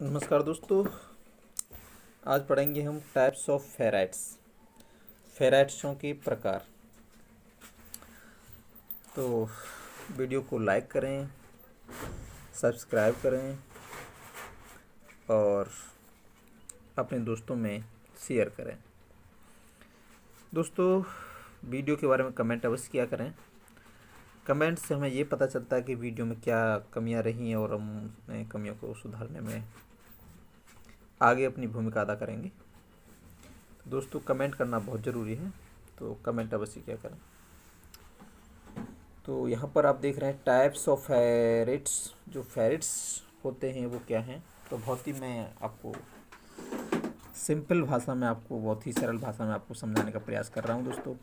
नमस्कार दोस्तों। आज पढ़ेंगे हम टाइप्स ऑफ फेराइट्स, फेराइट्सों के प्रकार। तो वीडियो को लाइक करें, सब्सक्राइब करें और अपने दोस्तों में शेयर करें। दोस्तों, वीडियो के बारे में कमेंट अवश्य किया करें। कमेंट से हमें ये पता चलता है कि वीडियो में क्या कमियां रही हैं और हम कमियों को सुधारने में आगे अपनी भूमिका अदा करेंगे। दोस्तों, कमेंट करना बहुत ज़रूरी है, तो कमेंट अवश्य किया करें। तो यहाँ पर आप देख रहे हैं टाइप्स ऑफ फेरिट्स। जो फेरिट्स होते हैं वो क्या हैं, तो बहुत ही मैं आपको सिंपल भाषा में, आपको बहुत ही सरल भाषा में आपको समझाने का प्रयास कर रहा हूँ दोस्तों।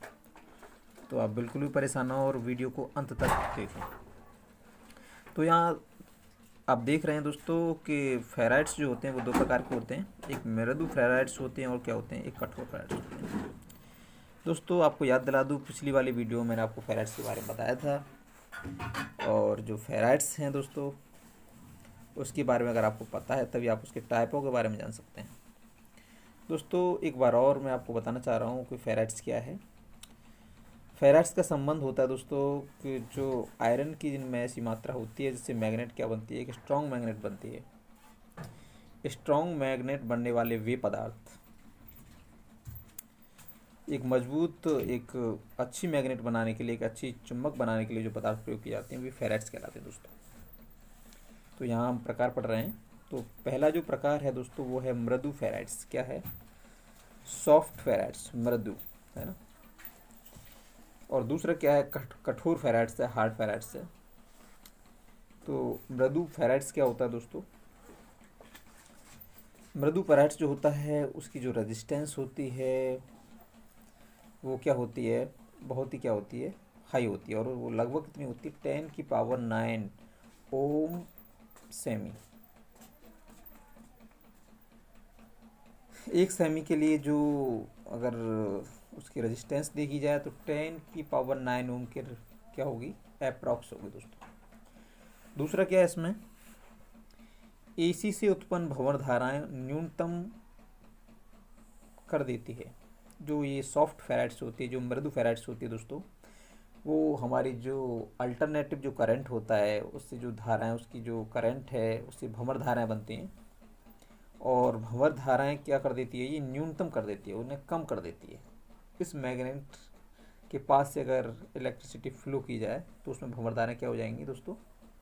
तो आप बिल्कुल भी परेशान ना हो और वीडियो को अंत तक देखें। तो यहाँ आप देख रहे हैं दोस्तों कि फेराइट्स जो होते हैं वो दो प्रकार के होते हैं। एक मृदु फेराइट्स होते हैं और क्या होते हैं, एक कठोर फेराइट्स होते हैं। दोस्तों, आपको याद दिला दूँ, पिछली वाली वीडियो में मैंने आपको फेराइट्स के बारे में बताया था। और जो फेराइट्स हैं दोस्तों, उसके बारे में अगर आपको पता है तभी आप उसके टाइपों के बारे में जान सकते हैं। दोस्तों, एक बार और मैं आपको बताना चाह रहा हूँ कि फेराइट्स क्या है। फेराइट्स का संबंध होता है दोस्तों कि जो आयरन की जिनमें ऐसी मात्रा होती है जिससे मैग्नेट क्या बनती है, एक स्ट्रॉन्ग मैग्नेट बनती है। स्ट्रॉन्ग मैग्नेट बनने वाले वे पदार्थ एक मजबूत, एक अच्छी मैग्नेट बनाने के लिए, एक अच्छी चुंबक बनाने के लिए जो पदार्थ प्रयोग किए जाते हैं वे फेराइट्स कहलाते हैं दोस्तों। तो यहाँ हम प्रकार पढ़ रहे हैं। तो पहला जो प्रकार है दोस्तों वो है मृदु फेराइट्स। क्या है? सॉफ्ट फेराइट्स, मृदु, है ना। और दूसरा क्या है? कठोर फेराइट्स है, हार्ड फेराइट्स है। तो मृदु फेराइट्स क्या होता है दोस्तों? मृदु फेराइट्स जो होता है उसकी जो रेजिस्टेंस होती है वो क्या होती है, बहुत ही क्या होती है, हाई होती है। और वो लगभग कितनी होती है? 10⁹ ओम सेमी। एक सेमी के लिए जो अगर उसकी रेजिस्टेंस देखी जाए तो 10⁹ ओम के क्या होगी, अप्रॉक्स होगी दोस्तों। दूसरा क्या है इसमें, एसी से उत्पन्न भंवर धाराएं न्यूनतम कर देती है। जो ये सॉफ्ट फेराइट्स होती है, जो मृदु फेराइट्स होती है दोस्तों, वो हमारी जो अल्टरनेटिव जो करंट होता है उससे जो धाराएं, उसकी जो करंट है उससे भंवर धाराएं बनती हैं। और भंवर धाराएं क्या कर देती है, ये न्यूनतम कर देती है, उन्हें कम कर देती है। इस मैग्नेट के पास से अगर इलेक्ट्रिसिटी फ्लो की जाए तो उसमें भंवर धाराएं क्या हो जाएंगी दोस्तों,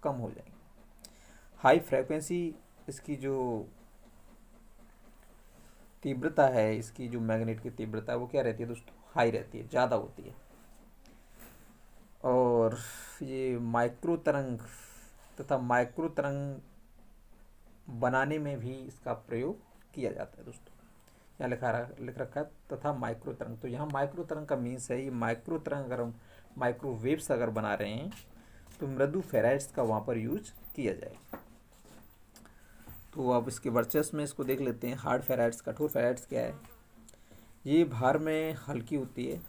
कम हो जाएंगी। हाई फ्रिक्वेंसी, इसकी जो तीव्रता है, इसकी जो मैग्नेट की तीव्रता है वो क्या रहती है दोस्तों, हाई रहती है, ज़्यादा होती है। और ये माइक्रो तरंग तथा माइक्रो तरंग बनाने में भी इसका प्रयोग किया जाता है दोस्तों। यहाँ लिख रखा है तथा माइक्रो तरंग। तो यहाँ माइक्रो तरंग का मीन्स है, ये माइक्रो तरंग अगर हम माइक्रोवेव्स अगर बना रहे हैं तो मृदु फेराइट्स का वहाँ पर यूज किया जाएगा। तो अब इसके वर्चस्व में इसको देख लेते हैं। हार्ड फेराइट्स, कठोर फेराइट्स क्या है? ये भार में हल्की होती है।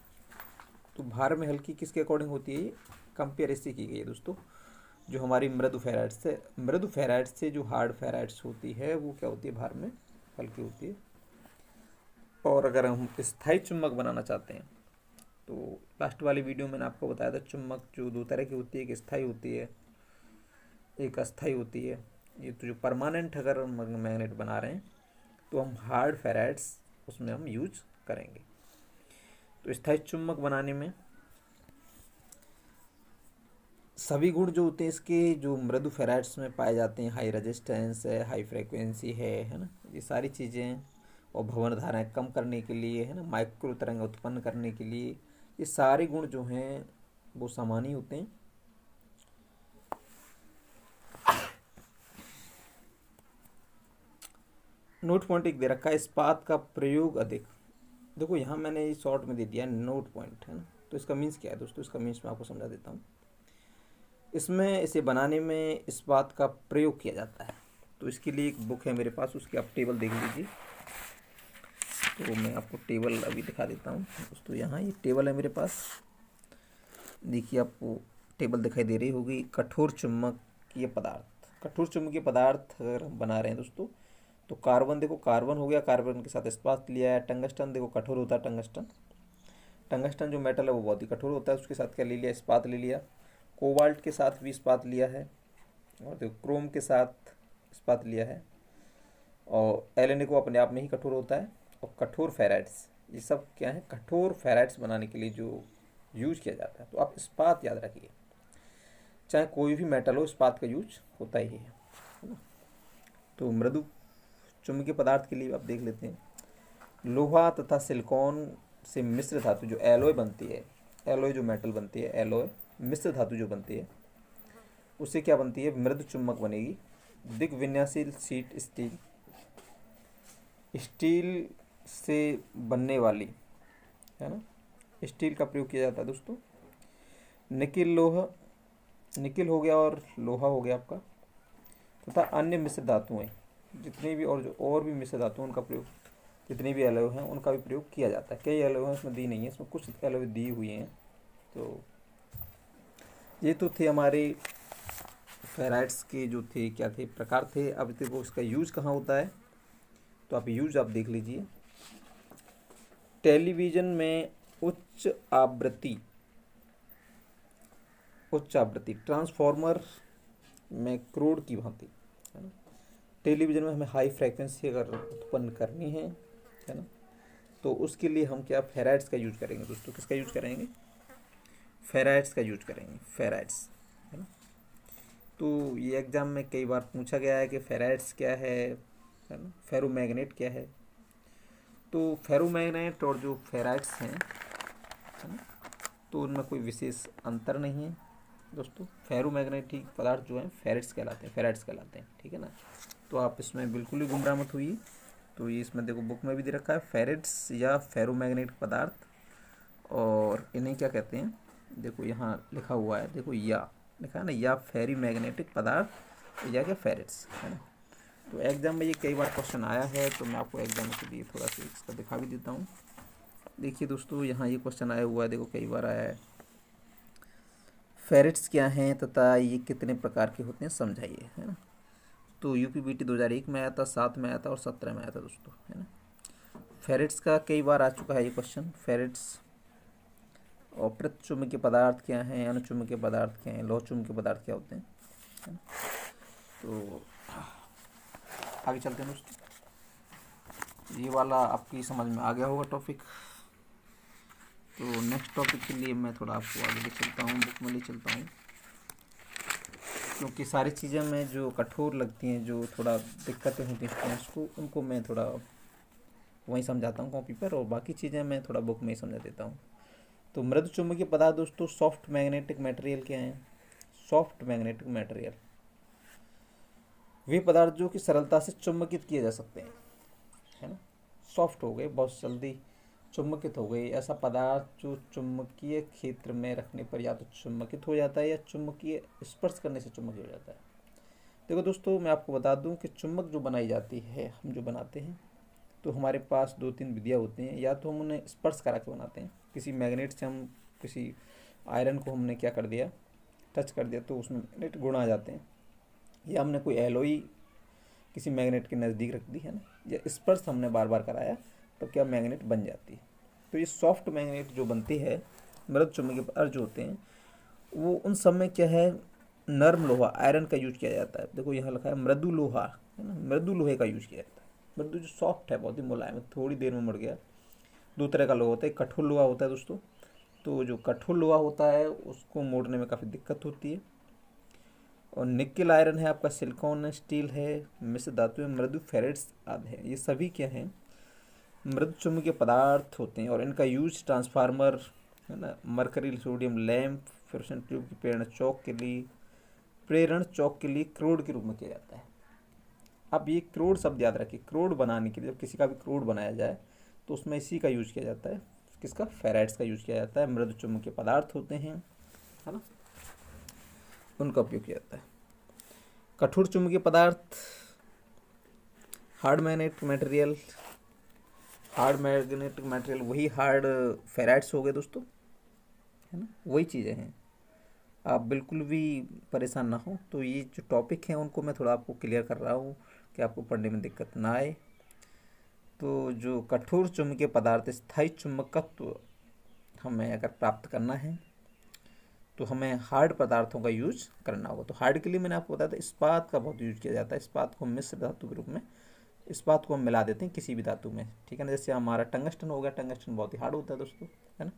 तो भार में हल्की किसके अकॉर्डिंग होती है? कंपेयर इससे की गई है दोस्तों, जो हमारी मृदु फेराइट्स से। मृदु फेराइट्स से जो हार्ड फेराइट्स होती है वो क्या होती है, भार में हल्की होती है। और अगर हम स्थायी चुम्बक बनाना चाहते हैं तो लास्ट वाली वीडियो में मैंने आपको बताया था, चुम्बक जो दो तरह की होती है, एक स्थायी होती है, एक अस्थायी होती है। ये तो जो परमानेंट अगर हम मैग्नेट बना रहे हैं तो हम हार्ड फेराइट्स उसमें हम यूज करेंगे। तो स्थायी चुम्बक बनाने में सभी गुण जो होते हैं इसके, जो मृदु फेराइट्स में पाए जाते हैं, हाई रेजिस्टेंस है, हाई फ्रीक्वेंसी है ना, ये सारी चीज़ें। और भंवर धाराएं कम करने के लिए, है ना, माइक्रो तरंग उत्पन्न करने के लिए, ये सारे गुण जो हैं वो समान ही होते हैं। नोट पॉइंट एक दे रखा है, इस्पात का प्रयोग अधिक। देखो यहाँ मैंने शॉर्ट में दे दिया नोट पॉइंट, है ना। तो इसका मीन्स क्या है दोस्तों, इसका मीन्स मैं आपको समझा देता हूँ। इसमें इसे बनाने में इस्पात का प्रयोग किया जाता है। तो इसके लिए एक बुक है मेरे पास, उसकी आप टेबल देख लीजिए। तो मैं आपको टेबल अभी दिखा देता हूँ दोस्तों। यहाँ ये टेबल है मेरे पास, देखिए आपको टेबल दिखाई दे रही होगी। कठोर चुम्बकीय पदार्थ, कठोर चुम्बकीय पदार्थ अगर हम बना रहे हैं दोस्तों तो कार्बन देखो, कार्बन हो गया, कार्बन के साथ इस्पात लिया है। टंगस्टन देखो कठोर होता है, टंगस्टन टंगस्टन जो मेटल है वो बहुत ही कठोर होता है, उसके साथ क्या ले लिया, इस्पात ले लिया। कोबाल्ट के साथ भी इस्पात लिया है, और देखो क्रोम के साथ इस्पात लिया है। और एलेनिको अपने आप में ही कठोर होता है। और कठोर फेराइट्स, ये सब क्या है, कठोर फेराइट्स बनाने के लिए जो यूज किया जाता है। तो आप इस्पात याद रखिए, चाहे कोई भी मेटल हो इस्पात का यूज होता ही है ना। तो मृदु चुंबकीय पदार्थ के लिए आप देख लेते हैं, लोहा तथा सिलिकॉन से मिश्र धातु जो एलॉय बनती है, एलॉय जो मेटल बनती है, एलॉय मिश्र धातु जो बनती है, उससे क्या बनती है, मृदु चुम्बक बनेगी। दिग्विन्यासील शीट स्टील, स्टील से बनने वाली है ना, स्टील का प्रयोग किया जाता है दोस्तों। निकिल लोहा, निकिल हो गया और लोहा हो गया आपका, तथा अन्य मिश्र धातुएं जितनी भी, और जो और भी मिश्र धातु उनका प्रयोग, जितनी भी एलॉय हैं उनका भी प्रयोग किया जाता है। कई एलॉय हैं इसमें दी नहीं है, इसमें कुछ एलॉय दी हुई हैं। तो ये तो थे हमारे फेराइट्स के जो थे, क्या थे, प्रकार थे। अब देखो इसका यूज कहाँ होता है, तो आप यूज आप देख लीजिए। टेलीविजन में उच्च आवृत्ति, उच्च आवृत्ति, ट्रांसफॉर्मर में क्रोड की भांति, है ना। टेलीविजन में हमें हाई फ्रीक्वेंसी अगर उत्पन्न करनी है ना, तो उसके लिए हम क्या, फेराइट्स का यूज करेंगे दोस्तों। किसका यूज करेंगे, फेराइट्स का यूज करेंगे, फेराइट्स, है ना। तो ये एग्जाम में कई बार पूछा गया है कि फेराइट्स क्या है ना, फेरोमैग्नेट क्या है। तो फेरोमैग्नेट और जो फेराइट्स हैं, है ना, तो उनमें कोई विशेष अंतर नहीं है दोस्तों। फेरोमैग्नेटिक पदार्थ जो हैं फेराइट्स कहलाते हैं, फेराइट्स कहलाते हैं, ठीक है ना। तो आप इसमें बिल्कुल ही गुमराह मत हुई। तो ये इसमें देखो बुक में भी दे रखा है, फेराइट्स या फेरोमैग्नेटिक पदार्थ, और इन्हें क्या कहते हैं, देखो यहाँ लिखा हुआ है, देखो या लिखा है ना, या फेरीमैग्नेटिक पदार्थ या क्या फेराइट्स, है ना। तो एग्जाम में ये कई बार क्वेश्चन आया है, तो मैं आपको एग्जाम के लिए थोड़ा सा इसका दिखा भी देता हूँ। देखिए दोस्तों, यहाँ ये क्वेश्चन आया हुआ है, देखो कई बार आया है, फेराइट्स क्या हैं तथा ये कितने प्रकार के होते हैं समझाइए, है ना। तो यूपीबीटी 2001 में आया था, 7 में आया था और 17 में आया था दोस्तों, है ना। फेराइट्स का कई बार आ चुका है ये क्वेश्चन, फेराइट्स। और प्रतिचुंबकीय पदार्थ क्या हैं, अनुचुंबकीय पदार्थ क्या हैं, लौह चुंबकीय पदार्थ क्या होते हैं, है ना। तो आगे चलते हैं दोस्तों, ये वाला आपकी समझ में आ गया होगा टॉपिक। तो नेक्स्ट टॉपिक के लिए मैं थोड़ा आपको आगे ले चलता हूँ, बुक में ले चलता हूँ, क्योंकि सारी चीज़ें में जो कठोर लगती हैं, जो थोड़ा दिक्कतें होती हैं उसको, उनको मैं थोड़ा वहीं समझाता हूँ कॉपी पर, और बाकी चीज़ें मैं थोड़ा बुक में ही समझा देता हूँ। तो मृदु चुंबकीय पदार्थ दोस्तों, सॉफ्ट मैग्नेटिक मटेरियल क्या हैं, सॉफ्ट मैग्नेटिक मटेरियल वे पदार्थ जो कि सरलता से चुंबकित किए जा सकते हैं, है ना। सॉफ्ट हो गए, बहुत जल्दी चुंबकित हो गए, ऐसा पदार्थ जो चुंबकीय क्षेत्र में रखने पर या तो चुंबकित हो जाता है या चुंबकीय स्पर्श करने से चुंबकित हो जाता है। देखो दोस्तों, मैं आपको बता दूं कि चुंबक जो बनाई जाती है, हम जो बनाते हैं, तो हमारे पास 2-3 विधियाँ होती हैं। या तो हम उन्हें स्पर्श करा के बनाते हैं, किसी मैग्नेट से हम किसी आयरन को हमने क्या कर दिया, टच कर दिया, तो उसमें मैग्नेट गुण आ जाते हैं। या हमने कोई एलॉय किसी मैग्नेट के नज़दीक रख दी, है ना, या स्पर्श हमने बार बार कराया, तो क्या मैग्नेट बन जाती है। तो ये सॉफ्ट मैग्नेट जो बनती है, मृदु चुंबकीय पदार्थ जो होते हैं, वो उन सब में क्या है, नर्म लोहा, आयरन का यूज किया जाता है। देखो यहाँ लिखा है मृदु लोहा, है ना, मृदु लोहे का यूज किया जाता है। मृदु जो सॉफ्ट है, बहुत ही मुलायम, थोड़ी देर में मर गया। 2 तरह का लोहा होता है, कठोर लोहा होता है दोस्तों। तो जो कठोर लोहा होता है उसको मोड़ने में काफ़ी दिक्कत होती है। और निकेल आयरन है आपका, सिलिकॉन स्टील है, मिश्र धातु है, मृदु फेराइट्स आदि है। ये सभी क्या हैं, मृदु चुंबकीय पदार्थ होते हैं, और इनका यूज ट्रांसफार्मर, है ना, mercury sodium lamp, fluorescent tube की प्रेरण चौक के लिए क्रोड के रूप में किया जाता है। अब ये क्रोड शब्द याद रखिए, क्रोड बनाने के लिए जब किसी का भी क्रोड बनाया जाए तो उसमें इसी का यूज किया जाता है, किसका, फेराइट्स का यूज किया जाता है। मृदु चुंबकीय पदार्थ होते हैं, है ना, उनका उपयोग किया जाता है। कठोर चुंबकीय पदार्थ, hard magnetic material, hard magnetic material वही हार्ड फेराइट्स हो गए दोस्तों, है ना, वही चीज़ें हैं। आप बिल्कुल भी परेशान ना हो। तो ये जो टॉपिक हैं उनको मैं थोड़ा आपको क्लियर कर रहा हूँ कि आपको पढ़ने में दिक्कत ना आए। तो जो कठोर चुंबकीय पदार्थ स्थायी चुंबकत्व हमें अगर प्राप्त करना है तो हमें हार्ड पदार्थों का यूज करना होगा। तो हार्ड के लिए मैंने आपको बताया था इस्पात का बहुत यूज किया जाता है। इस्पात को मिश्र धातु के रूप में, इस्पात को हम मिला देते हैं किसी भी धातु में, ठीक है ना। जैसे हमारा टंगस्टन हो गया, टंगस्टन बहुत ही हार्ड होता है दोस्तों, है ना।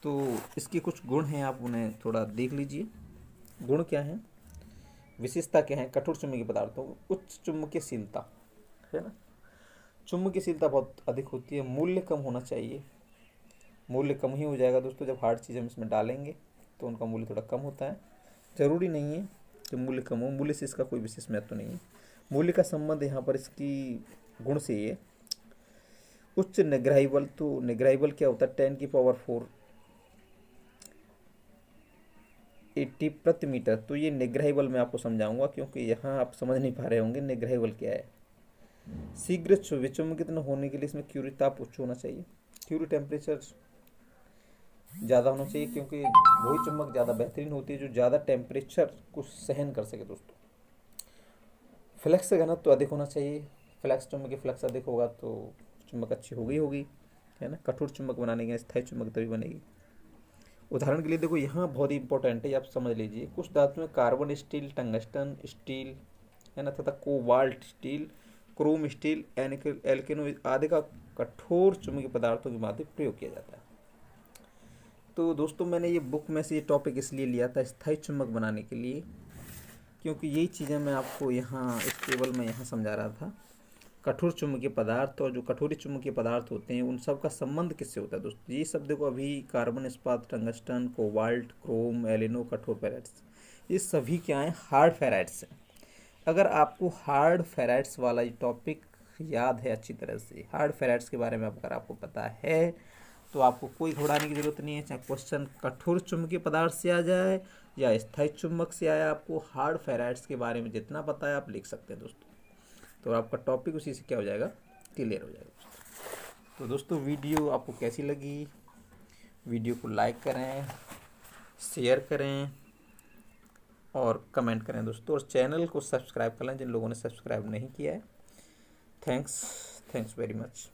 तो इसके कुछ गुण हैं, आप उन्हें थोड़ा देख लीजिए। गुण क्या हैं, विशेषता क्या है कठोर चुंबकीय पदार्थों को? उच्च चुंबकीयशीलता, है ना। चुंबकीयशीलता बहुत अधिक होती है। मूल्य कम होना चाहिए। मूल्य कम ही हो जाएगा दोस्तों जब हार्ड चीज़ हम इसमें डालेंगे, तो उनका मूल्य थोड़ा कम होता है। ज़रूरी नहीं है कि मूल्य कम हो, मूल्य से इसका कोई विशेष महत्व नहीं है। मूल्य का संबंध यहाँ पर इसकी गुण से ये उच्च निग्राही बल। तो निग्राही बल क्या होता है, 10⁴ 80 प्रति मीटर। तो ये निग्राही बल मैं आपको समझाऊंगा, क्योंकि यहाँ आप समझ नहीं पा रहे होंगे निग्राही बल क्या है। शीघ्र विचुम्बित न होने के लिए इसमें क्यूरी ताप उच्च होना चाहिए, क्यूरी टेम्परेचर ज़्यादा होना चाहिए, क्योंकि वही चुम्बक ज़्यादा बेहतरीन होती है जो ज़्यादा टेम्परेचर को सहन कर सके दोस्तों। फ्लक्स घनत्व तो अधिक होना चाहिए। फ्लक्स चुम्बक की फ्लक्स अधिक होगा तो चुम्बक अच्छी होगी, है ना। कठोर चुम्बक बनाने के स्थायी चुम्बक तभी बनेगी। उदाहरण के लिए देखो, यहाँ बहुत ही इंपॉर्टेंट है, आप समझ लीजिए। कुछ धातु में कार्बन स्टील, टंगस्टन स्टील, है ना, तथा कोबाल्ट स्टील, क्रोम स्टील, एल्केनो आदि का कठोर चुम्बकीय पदार्थों के माध्यम प्रयोग किया जाता है। तो दोस्तों मैंने ये बुक में से ये टॉपिक इसलिए लिया था स्थायी चुम्बक बनाने के लिए, क्योंकि यही चीज़ें मैं आपको यहाँ इस टेबल में यहाँ समझा रहा था। कठोर चुम्बकीय पदार्थ और जो कठोरी चुम्बकीय पदार्थ होते हैं उन सब का संबंध किससे होता है दोस्तों। ये सब देखो, अभी कार्बन, इस्पात, टंगस्टन, कोबाल्ट, क्रोम, एलिनो, कठोर फेराइट्स, ये सभी क्या हैं, हार्ड फेराइट्स हैं। अगर आपको हार्ड फेराइट्स वाला ये टॉपिक याद है अच्छी तरह से, हार्ड फेराइट्स के बारे में अगर आपको पता है, तो आपको कोई घबराने की जरूरत नहीं है। चाहे क्वेश्चन कठोर चुम्बकीय पदार्थ से आ जाए या स्थायी चुम्बक से आया, आपको हार्ड फेराइट्स के बारे में जितना पता है आप लिख सकते हैं दोस्तों। तो आपका टॉपिक उसी से क्या हो जाएगा, क्लियर हो जाएगा दोस्तों। तो दोस्तों वीडियो आपको कैसी लगी, वीडियो को लाइक करें, शेयर करें और कमेंट करें दोस्तों, और चैनल को सब्सक्राइब कर लें जिन लोगों ने सब्सक्राइब नहीं किया है। Thanks very much.